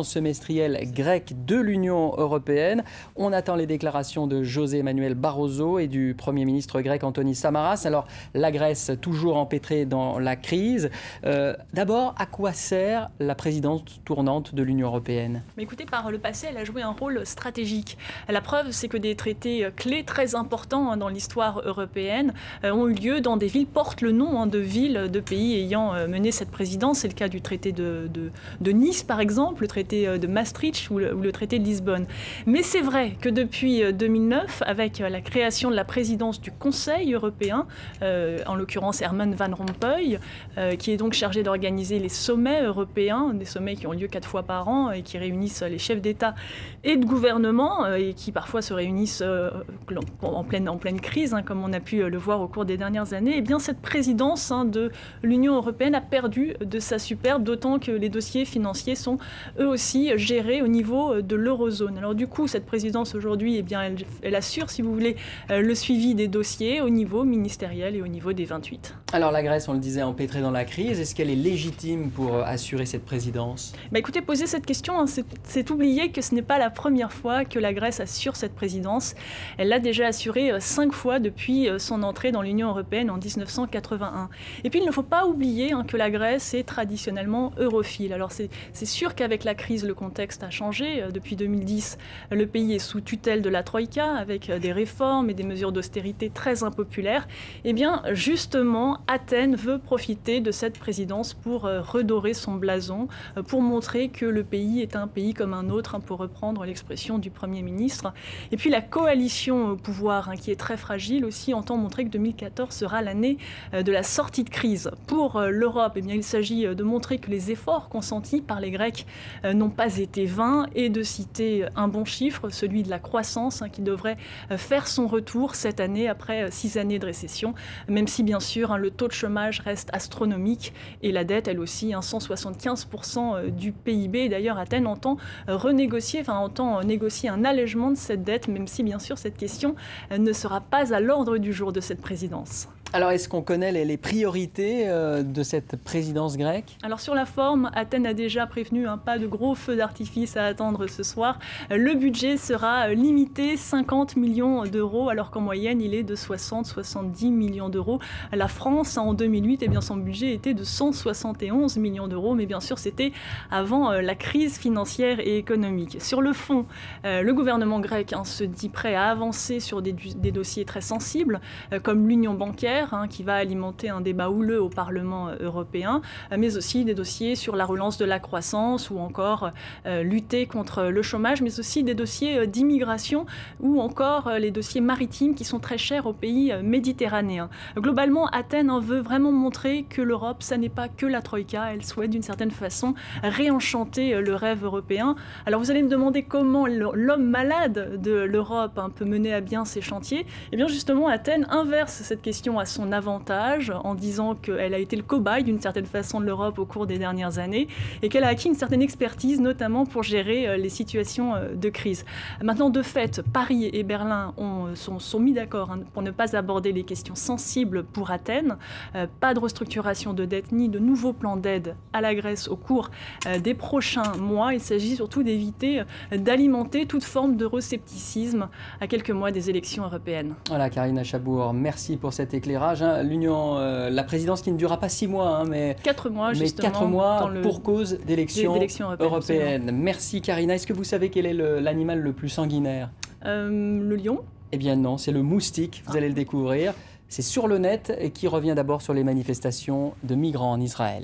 Semestrielle grecque de l'Union européenne. On attend les déclarations de José Manuel Barroso et du Premier ministre grec Antonis Samaras. Alors, la Grèce toujours empêtrée dans la crise. D'abord, à quoi sert la présidence tournante de l'Union européenne? Mais écoutez, par le passé, elle a joué un rôle stratégique. La preuve, c'est que des traités clés très importants dans l'histoire européenne ont eu lieu dans des villes, portent le nom de villes, de pays ayant mené cette présidence. C'est le cas du traité de Nice, par exemple, le traité de Maastricht ou le traité de Lisbonne. Mais c'est vrai que depuis 2009, avec la création de la présidence du Conseil européen, en l'occurrence Herman Van Rompuy, qui est donc chargé d'organiser les sommets européens, des sommets qui ont lieu 4 fois par an et qui réunissent les chefs d'État et de gouvernement et qui parfois se réunissent en pleine crise, comme on a pu le voir au cours des dernières années. Et bien cette présidence de l'Union européenne a perdu de sa superbe, d'autant que les dossiers financiers sont eux aussi gérés au niveau de l'eurozone. Alors du coup, cette présidence aujourd'hui, eh bien, elle assure, si vous voulez, le suivi des dossiers au niveau ministériel et au niveau des 28. Alors la Grèce, on le disait, empêtrée dans la crise. Est-ce qu'elle est légitime pour assurer cette présidence? Écoutez, poser cette question, c'est oublier que ce n'est pas la première fois que la Grèce assure cette présidence. Elle l'a déjà assurée 5 fois depuis son entrée dans l'Union européenne en 1981. Et puis il ne faut pas oublier que la Grèce est traditionnellement europhile. Alors c'est sûr qu'avec la crise, le contexte a changé. Depuis 2010, le pays est sous tutelle de la Troïka, avec des réformes et des mesures d'austérité très impopulaires. Eh bien, justement, Athènes veut profiter de cette présidence pour redorer son blason, pour montrer que le pays est un pays comme un autre, pour reprendre l'expression du Premier ministre. Et puis la coalition au pouvoir, qui est très fragile aussi, entend montrer que 2014 sera l'année de la sortie de crise. Pour l'Europe, eh bien, il s'agit de montrer que les efforts consentis par les Grecs n'ont pas été vains et de citer un bon chiffre, celui de la croissance, qui devrait faire son retour cette année après 6 années de récession, même si bien sûr le taux de chômage reste astronomique et la dette elle aussi, 175% du PIB. D'ailleurs Athènes entend négocier un allègement de cette dette, même si bien sûr cette question ne sera pas à l'ordre du jour de cette présidence. Alors, est-ce qu'on connaît les priorités de cette présidence grecque? Alors, sur la forme, Athènes a déjà prévenu pas de gros feux d'artifice à attendre ce soir. Le budget sera limité, 50 millions d'euros, alors qu'en moyenne, il est de 60-70 millions d'euros. La France, en 2008, eh bien, son budget était de 171 millions d'euros, mais bien sûr, c'était avant la crise financière et économique. Sur le fond, le gouvernement grec se dit prêt à avancer sur des dossiers très sensibles, comme l'union bancaire, qui va alimenter un débat houleux au Parlement européen, mais aussi des dossiers sur la relance de la croissance ou encore lutter contre le chômage, mais aussi des dossiers d'immigration ou encore les dossiers maritimes qui sont très chers aux pays méditerranéens. Globalement, Athènes veut vraiment montrer que l'Europe, ça n'est pas que la Troïka. Elle souhaite d'une certaine façon réenchanter le rêve européen. Alors vous allez me demander comment l'homme malade de l'Europe peut mener à bien ces chantiers. Eh bien justement, Athènes inverse cette question à son avantage en disant qu'elle a été le cobaye d'une certaine façon de l'Europe au cours des dernières années et qu'elle a acquis une certaine expertise notamment pour gérer les situations de crise. Maintenant, de fait, Paris et Berlin sont mis d'accord pour ne pas aborder les questions sensibles pour Athènes. Pas de restructuration de dette ni de nouveaux plans d'aide à la Grèce au cours des prochains mois. Il s'agit surtout d'éviter d'alimenter toute forme d'euroscepticisme à quelques mois des élections européennes. Voilà, Karina Chabour, merci pour cet éclairage. La présidence qui ne durera pas 6 mois, mais 4 mois, justement, 4 mois pour cause d'élections européennes. Merci Karina. Est-ce que vous savez quel est l'animal le plus sanguinaire? Le lion? Eh bien non, c'est le moustique, vous allez le découvrir. C'est sur le net et qui revient d'abord sur les manifestations de migrants en Israël.